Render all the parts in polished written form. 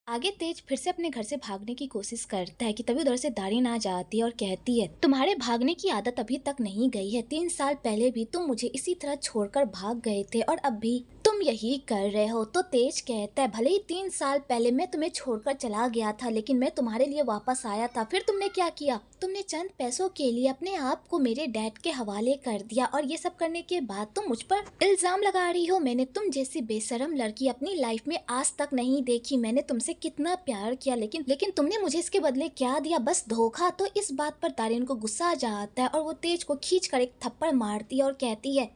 आगे तेज फिर से अपने घर से भागने की कोशिश करता है कि तभी उधर से दारिन आ जाती है और कहती है, तुम्हारे भागने की आदत अभी तक नहीं गई है। 3 साल पहले भी तुम मुझे इसी तरह छोड़कर भाग गए थे और अब भी तुम यही कर रहे हो। तो तेज कहता है, भले ही 3 साल पहले मैं तुम्हें छोड़कर चला गया था, लेकिन मैं तुम्हारे लिए वापस आया था। फिर तुमने क्या किया? तुमने चंद पैसों के लिए अपने आप को मेरे डैड के हवाले कर दिया और ये सब करने के बाद तुम मुझ पर इल्जाम लगा रही हो। मैंने तुम जैसी बेशरम लड़की अपनी लाइफ में आज तक नहीं देखी। मैंने तुमसे कितना प्यार किया, लेकिन तुमने मुझे इसके बदले क्या दिया? बस धोखा। तो इस बात पर दारिन को गुस्सा आ जाता है और वो तेज को खींचकर एक थप्पड़ मारती है और कहती है,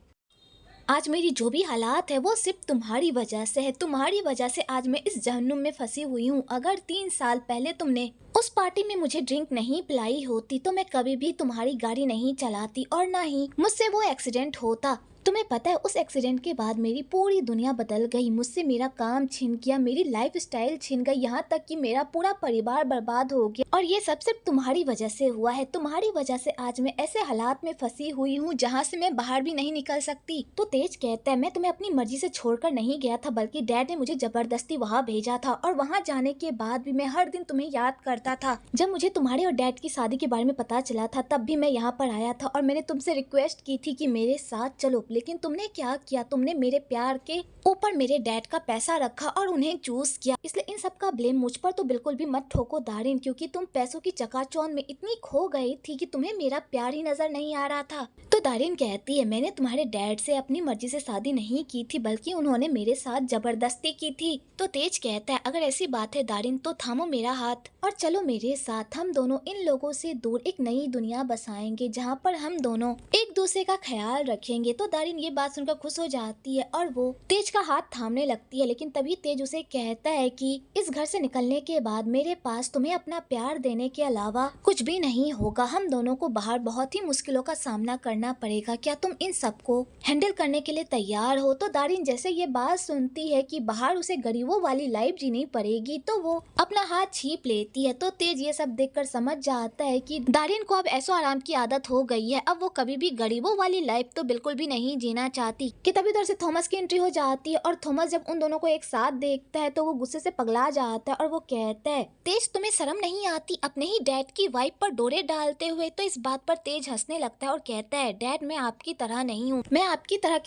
आज मेरी जो भी हालात है वो सिर्फ तुम्हारी वजह से है। तुम्हारी वजह से आज मैं इस जहन्नुम में फंसी हुई हूँ। अगर 3 साल पहले तुमने उस पार्टी में मुझे ड्रिंक नहीं पिलाई होती तो मैं कभी भी तुम्हारी गाड़ी नहीं चलाती और ना ही मुझसे वो एक्सीडेंट होता। तुम्हें पता है, उस एक्सीडेंट के बाद मेरी पूरी दुनिया बदल गई। मुझसे मेरा काम छिन गया, मेरी लाइफ स्टाइल छिन गई, यहाँ तक कि मेरा पूरा परिवार बर्बाद हो गया और ये सब सिर्फ तुम्हारी वजह से हुआ है। तुम्हारी वजह से आज मैं ऐसे हालात में फंसी हुई हूँ जहाँ से मैं बाहर भी नहीं निकल सकती। तो तेज कहता है, मैं तुम्हें अपनी मर्जी से छोड़कर नहीं गया था, बल्कि डैड ने मुझे जबरदस्ती वहाँ भेजा था और वहाँ जाने के बाद भी मैं हर दिन तुम्हें याद करता था। जब मुझे तुम्हारे और डैड की शादी के बारे में पता चला था तब भी मैं यहाँ पर आया था और मैंने तुमसे रिक्वेस्ट की थी कि मेरे साथ चलो, लेकिन तुमने क्या किया? तुमने मेरे प्यार के ऊपर मेरे डैड का पैसा रखा और उन्हें चूज किया। इसलिए इन सब का ब्लेम मुझ पर तो बिल्कुल भी मत ठोको दारिन, क्योंकि तुम पैसों की चकाचौंध में इतनी खो गई थी कि तुम्हें मेरा प्यार ही नजर नहीं आ रहा था। तो दारिन कहती है, मैंने तुम्हारे डैड से अपनी मर्जी से शादी नहीं की थी, बल्कि उन्होंने मेरे साथ जबरदस्ती की थी। तो तेज कहता है, अगर ऐसी बात है दारिन तो थामो मेरा हाथ और चलो मेरे साथ। हम दोनों इन लोगों से दूर एक नई दुनिया बसाएंगे जहाँ पर हम दोनों एक दूसरे का ख्याल रखेंगे। तो दारिन ये बात सुनकर खुश हो जाती है और वो तेज का हाथ थामने लगती है, लेकिन तभी तेज उसे कहता है कि इस घर से निकलने के बाद मेरे पास तुम्हें अपना प्यार देने के अलावा कुछ भी नहीं होगा। हम दोनों को बाहर बहुत ही मुश्किलों का सामना करना पड़ेगा। क्या तुम इन सबको हैंडल करने के लिए तैयार हो? तो दारिन जैसे ये बात सुनती है कि बाहर उसे गरीबों वाली लाइफ जीनी पड़ेगी तो वो अपना हाथ छीप लेती है। तो तेज ये सब देखकर समझ जाता है कि दारिन को अब ऐसो आराम की आदत हो गई है, अब वो कभी भी गरीबों वाली लाइफ तो बिल्कुल भी नहीं जीना चाहती। कि तभी उधर से थॉमस की एंट्री हो जाती है और थॉमस जब उन दोनों को एक साथ देखता है तो वो गुस्से से पगला जाता है और वो कहता है, तेज तुम्हें शर्म नहीं आती अपने ही डैड की वाइफ पर डोरे डालते हुए? तो इस बात पर तेज हंसने लगता है और कहता है, डैड मैं आपकी तरह नहीं हूँ, मैं आपकी तरह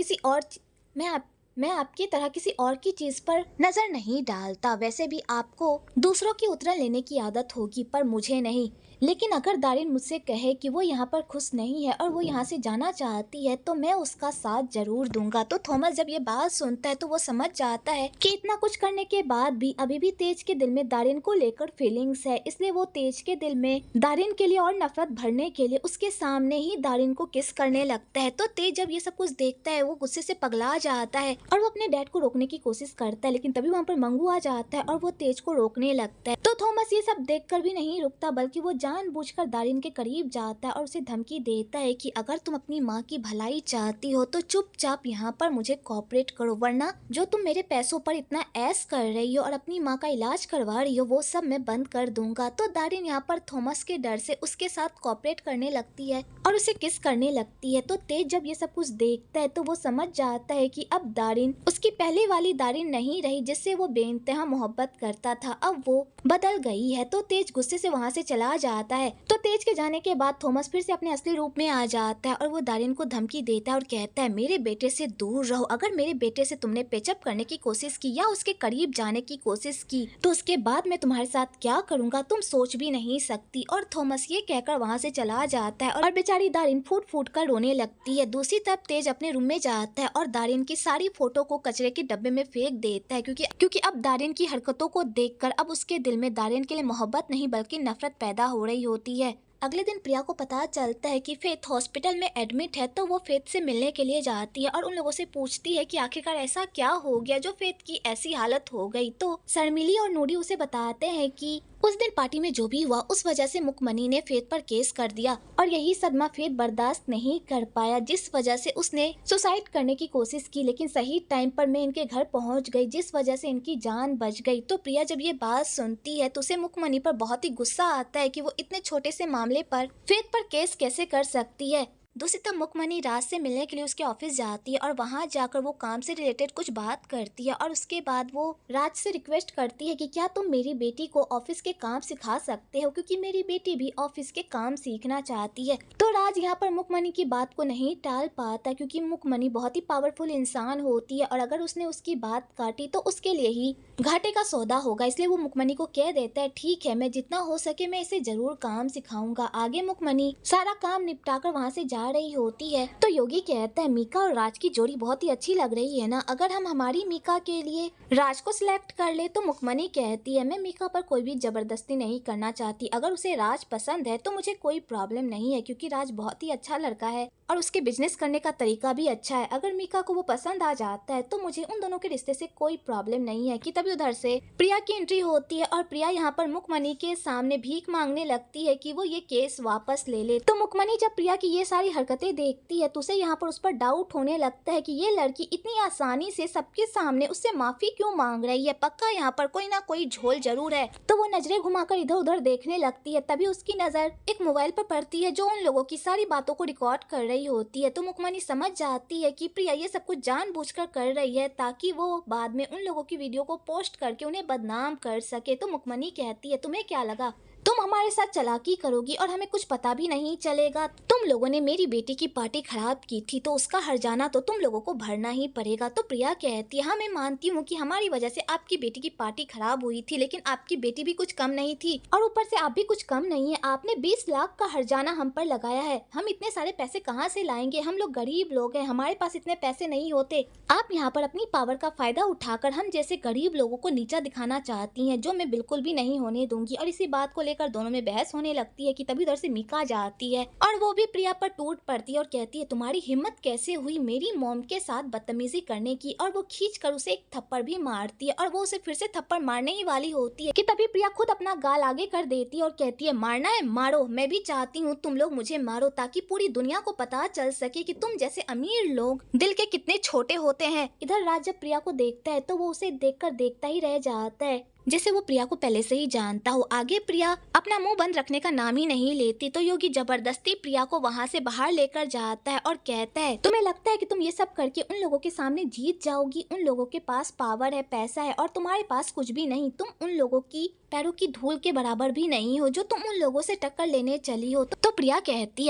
किसी और की चीज पर नजर नहीं डालता। वैसे भी आपको दूसरों की उतरन लेने की आदत होगी पर मुझे नहीं। लेकिन अगर दारिन मुझसे कहे कि वो यहाँ पर खुश नहीं है और वो यहाँ से जाना चाहती है तो मैं उसका साथ जरूर दूंगा। तो थॉमस जब ये बात सुनता है तो वो समझ जाता है कि इतना कुछ करने के बाद भी अभी भी तेज के दिल में दारिन को लेकर फीलिंग्स है, इसलिए वो तेज के दिल में दारिन के लिए और नफरत भरने के लिए उसके सामने ही दारिन को किस करने लगता है। तो तेज जब ये सब कुछ देखता है वो गुस्से से पगला जाता है और वो अपने डैड को रोकने की कोशिश करता है, लेकिन तभी वहाँ पर मंगू आ जाता है और वो तेज को रोकने लगता है। तो थॉमस ये सब देखकर भी नहीं रुकता, बल्कि वो जानबूझकर दारिन के करीब जाता है और उसे धमकी देता है कि अगर तुम अपनी माँ की भलाई चाहती हो तो चुपचाप यहाँ पर मुझे कोऑपरेट करो, वरना जो तुम मेरे पैसों पर इतना ऐश कर रही हो और अपनी माँ का इलाज करवा रही हो वो सब मैं बंद कर दूंगा। तो दारिन यहाँ पर थॉमस के डर से उसके साथ कोऑपरेट करने लगती है और उसे किस करने लगती है। तो तेज जब ये सब कुछ देखता है तो वो समझ जाता है कि अब दारिन उसकी पहले वाली दारिन नहीं रही जिससे वो बेइंतहा मोहब्बत करता था, अब वो बदल गई है। तो तेज गुस्से से वहाँ से चला जाता है। तो तेज के जाने के बाद थॉमस फिर से अपने असली रूप में आ जाता है और वो दारिन को धमकी देता है और कहता है, मेरे बेटे से दूर रहो। अगर मेरे बेटे से तुमने पेचअप करने की कोशिश की या उसके करीब जाने की कोशिश की तो उसके बाद मैं तुम्हारे साथ क्या करूंगा तुम सोच भी नहीं सकती। और थॉमस ये कहकर वहाँ से चला जाता है और बेचारी दारिन फूट फूट कर रोने लगती है। दूसरी तरफ तेज अपने रूम में जाता है और दारिन की सारी फोटो को कचरे के डब्बे में फेंक देता है, क्योंकि अब दारिन की हरकतों को देखकर अब उसके दिल में दारिन के लिए मोहब्बत नहीं बल्कि नफरत पैदा हो रही होती है। अगले दिन प्रिया को पता चलता है कि फेथ हॉस्पिटल में एडमिट है, तो वो फेथ से मिलने के लिए जाती है और उन लोगों से पूछती है कि आखिरकार ऐसा क्या हो गया जो फेथ की ऐसी हालत हो गई। तो शर्मिली और नूरी उसे बताते हैं कि उस दिन पार्टी में जो भी हुआ उस वजह से मुकमनी ने फेथ पर केस कर दिया और यही सदमा फेथ बर्दाश्त नहीं कर पाया, जिस वजह से उसने सुसाइड करने की कोशिश की, लेकिन सही टाइम पर मैं इनके घर पहुंच गई जिस वजह से इनकी जान बच गई। तो प्रिया जब ये बात सुनती है तो उसे मुकमनी पर बहुत ही गुस्सा आता है कि वो इतने छोटे से मामले पर फेथ पर केस कैसे कर सकती है। दूसरी तरफ मुकमनी राज से मिलने के लिए उसके ऑफिस जाती है और वहां जाकर वो काम से रिलेटेड कुछ बात करती है और उसके बाद वो राज से रिक्वेस्ट करती है कि क्या तुम मेरी बेटी को ऑफिस के काम सिखा सकते हो, क्योंकि मेरी बेटी भी ऑफिस के काम सीखना चाहती है। तो राज यहाँ पर मुकमनी की बात को नहीं टाल पाता, क्योंकि मुकमनी बहुत ही पावरफुल इंसान होती है और अगर उसने उसकी बात काटी तो उसके लिए ही घाटे का सौदा होगा। इसलिए वो मुकमनी को कह देता है ठीक है, मैं जितना हो सके मैं इसे जरूर काम सिखाऊंगा। आगे मुकमनी सारा काम निपटाकर वहाँ से जा रही होती है तो योगी कहता है मीका और राज की जोड़ी बहुत ही अच्छी लग रही है ना, अगर हम हमारी मीका के लिए राज को सिलेक्ट कर ले। तो मुकमनी कहती है मैं मीका पर कोई भी जबरदस्ती नहीं करना चाहती, अगर उसे राज पसंद है तो मुझे कोई प्रॉब्लम नहीं है, क्योंकि राज बहुत ही अच्छा लड़का है और उसके बिजनेस करने का तरीका भी अच्छा है। अगर मीका को वो पसंद आ जाता है तो मुझे उन दोनों के रिश्ते से कोई प्रॉब्लम नहीं है। कि तभी उधर से प्रिया की एंट्री होती है और प्रिया यहाँ पर मुकमनी के सामने भीख मांगने लगती है कि वो ये केस वापस ले ले। तो मुकमनी जब प्रिया की ये सारी हरकतें देखती है तो उसे यहाँ पर उस पर डाउट होने लगता है कि ये लड़की इतनी आसानी से सबके सामने उससे माफी क्यों मांग रही है, पक्का यहाँ पर कोई ना कोई झोल जरूर है। तो वो नजरें घुमाकर इधर उधर देखने लगती है। तभी उसकी नजर एक मोबाइल पर पड़ती है जो उन लोगों की सारी बातों को रिकॉर्ड कर रही होती है। तो मुकमनी समझ जाती है कि प्रिया ये सब कुछ जानबूझकर कर रही है ताकि वो बाद में उन लोगों की वीडियो को पोस्ट करके उन्हें बदनाम कर सके। तो मुकमनी कहती है तुम्हें क्या लगा तुम हमारे साथ चालाकी करोगी और हमें कुछ पता भी नहीं चलेगा, तुम लोगों ने मेरी बेटी की पार्टी खराब की थी तो उसका हर्जाना तो तुम लोगों को भरना ही पड़ेगा। तो प्रिया कहती है हाँ मैं मानती हूँ कि हमारी वजह से आपकी बेटी की पार्टी खराब हुई थी, लेकिन आपकी बेटी भी कुछ कम नहीं थी और ऊपर से आप भी कुछ कम नहीं है। आपने 20 लाख का हर्जाना हम पर लगाया है, हम इतने सारे पैसे कहाँ से लाएंगे, हम लोग गरीब लोग हैं, हमारे पास इतने पैसे नहीं होते। आप यहाँ पर अपनी पावर का फायदा उठाकर हम जैसे गरीब लोगों को नीचा दिखाना चाहती हैं, जो मैं बिल्कुल भी नहीं होने दूंगी। और इसी बात को लेकर दोनों में बहस होने लगती है कि तभी उधर से मीका जाती है और वो भी प्रिया पर टूट पड़ती है और कहती है तुम्हारी हिम्मत कैसे हुई मेरी मॉम के साथ बदतमीजी करने की। और वो खींच कर उसे एक थप्पड़ भी मारती है और वो उसे फिर से थप्पड़ मारने ही वाली होती है कि तभी प्रिया खुद अपना गाल आगे कर देती है और कहती है मारना है मारो, मैं भी चाहती हूँ तुम लोग मुझे मारो ताकि पूरी दुनिया को पता चल सके कि तुम जैसे अमीर लोग दिल के कितने छोटे होते हैं। इधर राज जब प्रिया को देखता है तो वो उसे देखकर देखता ही रह जाता है जैसे वो प्रिया को पहले से ही जानता हो। आगे प्रिया अपना मुंह बंद रखने का नाम ही नहीं लेती तो योगी जबरदस्ती प्रिया को वहां से बाहर लेकर जाता है और कहता है तुम्हें लगता है कि तुम ये सब करके उन लोगों के सामने जीत जाओगी, उन लोगों के पास पावर है, पैसा है और तुम्हारे पास कुछ भी नहीं, तुम उन लोगों की पैरों की धूल के बराबर भी नहीं हो जो तुम उन लोगों से टक्कर लेने चली हो। तो प्रिया कहती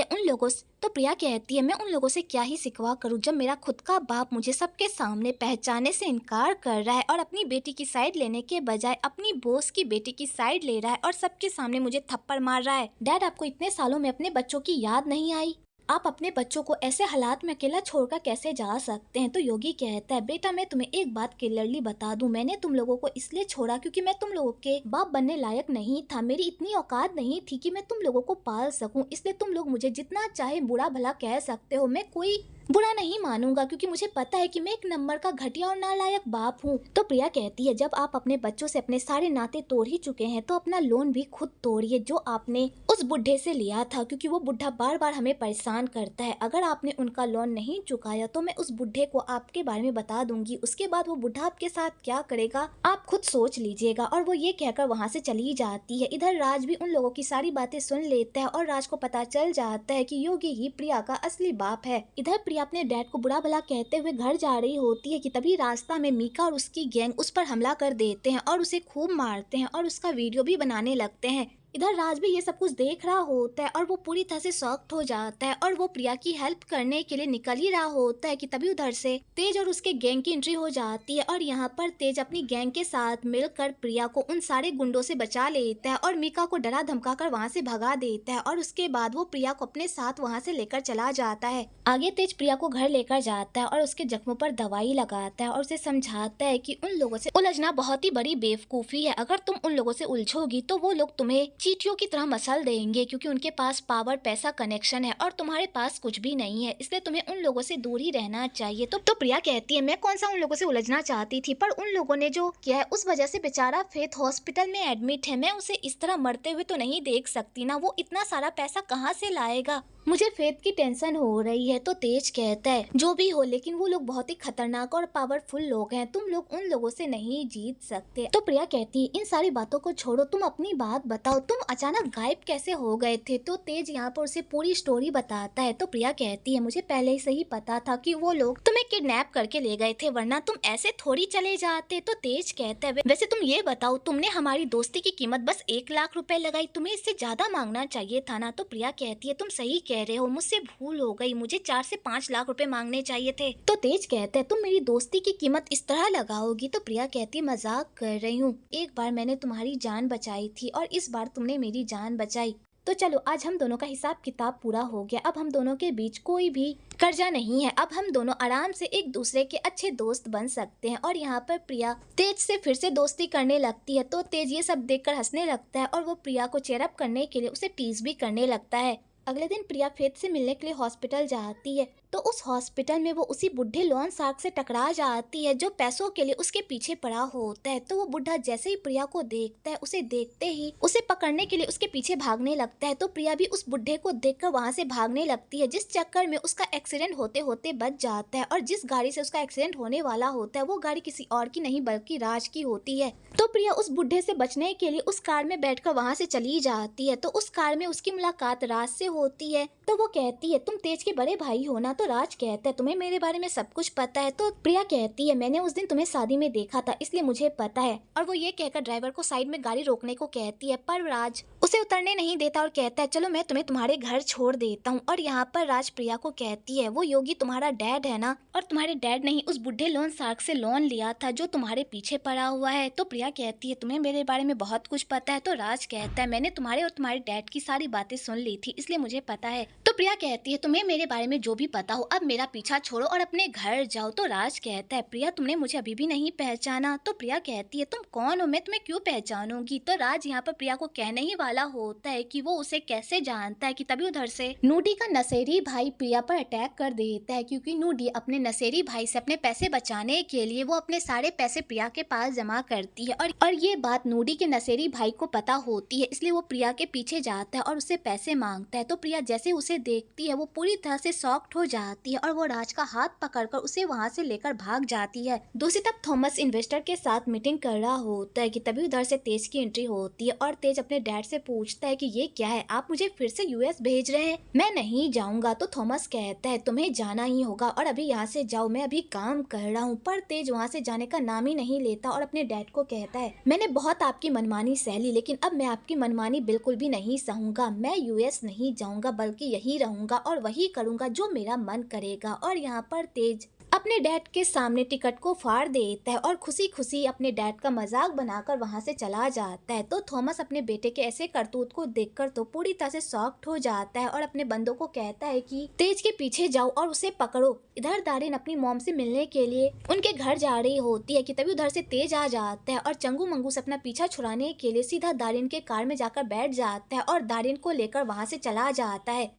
है मैं उन लोगों से क्या ही सिकवा करूं जब मेरा खुद का बाप मुझे सबके सामने पहचाने से इनकार कर रहा है और अपनी बेटी की साइड लेने के बजाय अपनी बॉस की बेटी की साइड ले रहा है और सबके सामने मुझे थप्पड़ मार रहा है। डैड आपको इतने सालों में अपने बच्चों की याद नहीं आई, आप अपने बच्चों को ऐसे हालात में अकेला छोड़कर कैसे जा सकते हैं। तो योगी कहता है बेटा मैं तुम्हें एक बात क्लियरली बता दूं, मैंने तुम लोगों को इसलिए छोड़ा क्योंकि मैं तुम लोगों के बाप बनने लायक नहीं था, मेरी इतनी औकात नहीं थी कि मैं तुम लोगों को पाल सकूं, इसलिए तुम लोग मुझे जितना चाहे बुरा भला कह सकते हो, मैं कोई बुरा नहीं मानूंगा क्योंकि मुझे पता है कि मैं एक नंबर का घटिया और नालायक बाप हूँ। तो प्रिया कहती है जब आप अपने बच्चों से अपने सारे नाते तोड़ ही चुके हैं तो अपना लोन भी खुद तोड़िए जो आपने उस बुढ़े से लिया था, क्योंकि वो बुढ़ा बार बार हमें परेशान करता है। अगर आपने उनका लोन नहीं चुकाया तो मैं उस बुढ़े को आपके बारे में बता दूंगी, उसके बाद वो बुढ़ा आपके साथ क्या करेगा आप खुद सोच लीजिएगा। और वो ये कहकर वहाँ से चली जाती है। इधर राज भी उन लोगों की सारी बातें सुन लेता है और राज को पता चल जाता है कि योगी ही प्रिया का असली बाप है। इधर प्रिया अपने डैड को बुरा भला कहते हुए घर जा रही होती है कि तभी रास्ता में मीका और उसकी गैंग उस पर हमला कर देते हैं और उसे खूब मारते हैं और उसका वीडियो भी बनाने लगते हैं। इधर राज भी ये सब कुछ देख रहा होता है और वो पूरी तरह से शॉक्ड हो जाता है और वो प्रिया की हेल्प करने के लिए निकल ही रहा होता है कि तभी उधर से तेज और उसके गैंग की एंट्री हो जाती है और यहाँ पर तेज अपनी गैंग के साथ मिलकर प्रिया को उन सारे गुंडों से बचा लेता है और मीका को डरा धमका कर वहाँ से भगा देता है और उसके बाद वो प्रिया को अपने साथ वहाँ से लेकर चला जाता है। आगे तेज प्रिया को घर लेकर जाता है और उसके जख्मों पर दवाई लगाता है और उसे समझाता है कि उन लोगों से उलझना बहुत ही बड़ी बेवकूफी है, अगर तुम उन लोगों से उलझोगी तो वो लोग तुम्हें चींटियों की तरह मसल देंगे क्योंकि उनके पास पावर पैसा कनेक्शन है और तुम्हारे पास कुछ भी नहीं है, इसलिए तुम्हें उन लोगों से दूर ही रहना चाहिए। तो प्रिया कहती है मैं कौन सा उन लोगों से उलझना चाहती थी, पर उन लोगों ने जो किया है उस वजह से बेचारा फेथ हॉस्पिटल में एडमिट है, मैं उसे इस तरह मरते हुए तो नहीं देख सकती ना, वो इतना सारा पैसा कहाँ से लाएगा। मुझे फेथ की टेंशन हो रही है। तो तेज कहता है जो भी हो, लेकिन वो लोग बहुत ही खतरनाक और पावरफुल लोग हैं, तुम लोग उन लोगों से नहीं जीत सकते। तो प्रिया कहती है इन सारी बातों को छोड़ो, तुम अपनी बात बताओ, तुम अचानक गायब कैसे हो गए थे। तो तेज यहाँ पर उसे पूरी स्टोरी बताता है। तो प्रिया कहती है मुझे पहले से ही पता था कि वो लोग तुम्हें किडनैप करके ले गए थे, वरना तुम ऐसे थोड़ी चले जाते। तो तेज कहता है वैसे तुम ये बताओ, तुमने हमारी दोस्ती की कीमत बस 1 लाख रुपए लगाई, तुम्हें इससे ज्यादा मांगना चाहिए था ना। तो प्रिया कहती है तुम सही कह रहे हो, मुझसे भूल हो गई, मुझे 4 से 5 लाख रुपए मांगने चाहिए थे। तो तेज कहता है तुम मेरी दोस्ती की कीमत इस तरह लगाओगी। तो प्रिया कहती है मजाक कर रही हूँ, एक बार मैंने तुम्हारी जान बचाई थी और इस बार तुमने मेरी जान बचाई। तो चलो आज हम दोनों का हिसाब किताब पूरा हो गया, अब हम दोनों के बीच कोई भी कर्जा नहीं है, अब हम दोनों आराम से एक दूसरे के अच्छे दोस्त बन सकते हैं। और यहाँ पर प्रिया तेज से फिर से दोस्ती करने लगती है। तो तेज ये सब देखकर हंसने लगता है और वो प्रिया को चेयरअप करने के लिए उसे टीज भी करने लगता है। अगले दिन प्रिया फेथ से मिलने के लिए हॉस्पिटल जाती है। तो उस हॉस्पिटल में वो उसी बुढ़े लॉन शार्क से टकरा जाती है जो पैसों के लिए उसके पीछे पड़ा होता है। तो वो बुढ़ा जैसे ही प्रिया को देखता है, उसे देखते ही उसे पकड़ने के लिए उसके पीछे भागने लगता है। तो प्रिया भी उस बुढ़े को देखकर वहां से भागने लगती है, जिस चक्कर में उसका एक्सीडेंट होते होते बच जाता है। और जिस गाड़ी से उसका एक्सीडेंट होने वाला होता है वो गाड़ी किसी और की नहीं बल्कि राज की होती है। तो प्रिया उस बुढ़े से बचने के लिए उस कार में बैठकर वहां से चली जाती है। तो उस कार में उसकी मुलाकात राज से होती है। तो वो कहती है तुम तेज के बड़े भाई हो ना। तो राज कहता है तुम्हें मेरे बारे में सब कुछ पता है। तो प्रिया कहती है मैंने उस दिन तुम्हें शादी में देखा था, इसलिए मुझे पता है। और वो ये कहकर ड्राइवर को साइड में गाड़ी रोकने को कहती है, पर राज उसे उतरने नहीं देता और कहता है चलो मैं तुम्हें तुम्हारे घर छोड़ देता हूँ। और यहाँ पर राज प्रिया को कहती है वो योगी तुम्हारा डैड है ना, और तुम्हारे डैड ने ही उस बुढ़े लोन शार्क से लोन लिया था जो तुम्हारे पीछे पड़ा हुआ है। तो प्रिया कहती है तुम्हें मेरे बारे में बहुत कुछ पता है। तो राज कहता है मैंने तुम्हारे और तुम्हारे डैड की सारी बातें सुन ली थी, इसलिए मुझे पता है। तो प्रिया कहती है तुम्हें मेरे बारे में जो भी पता हो अब मेरा पीछा छोड़ो और अपने घर जाओ। तो राज कहता है प्रिया तुमने मुझे अभी भी नहीं पहचाना। तो प्रिया कहती है तुम कौन हो, मैं तुम्हें क्यों पहचानूंगी। तो राज यहाँ पर प्रिया को कहने ही वाला होता है कि वो उसे कैसे जानता है कि तभी उधर से नूडी का नशेरी भाई प्रिया पर अटैक कर देता है, क्योंकि नूडी अपने नशेरी भाई से अपने पैसे बचाने के लिए वो अपने सारे पैसे प्रिया के पास जमा करती है। और ये बात नूडी के नशेरी भाई को पता होती है, इसलिए वो प्रिया के पीछे जाता है और उससे पैसे मांगता है। तो प्रिया जैसे उसे देखती है वो पूरी तरह से शॉक्ड हो जाती है और वो राज का हाथ पकड़कर उसे वहां से लेकर भाग जाती है। दूसरी तरफ थॉमस इन्वेस्टर के साथ मीटिंग कर रहा होता है कि तभी उधर से तेज की एंट्री होती है और तेज अपने डैड से पूछता है कि ये क्या है, आप मुझे फिर से यूएस भेज रहे हैं। मैं नहीं जाऊंगा। तो थॉमस कहता है तुम्हें जाना ही होगा और अभी यहाँ से जाओ, मैं अभी काम कर रहा हूँ। पर तेज वहाँ से जाने का नाम ही नहीं लेता और अपने डैड को कहता है मैंने बहुत आपकी मनमानी सह ली, लेकिन अब मैं आपकी मनमानी बिल्कुल भी नहीं सहूंगा। मैं यूएस नहीं जाऊंगा बल्कि यही रहूंगा और वही करूंगा जो मेरा मन करेगा। और यहाँ पर तेज अपने डैड के सामने टिकट को फाड़ देता है और खुशी खुशी अपने डैड का मजाक बनाकर वहां से चला जाता है। तो थॉमस अपने बेटे के ऐसे करतूत को देखकर तो पूरी तरह से शॉक्ड हो जाता है और अपने बंदों को कहता है कि तेज के पीछे जाओ और उसे पकड़ो। इधर दारिन अपनी मॉम से मिलने के लिए उनके घर जा रही होती है कि तभी उधर से तेज आ जाता है और चंगू मंगू से अपना पीछा छुड़ाने के लिए सीधा दारिन के कार में जाकर बैठ जाता है और दारिन को लेकर वहां से चला जाता है।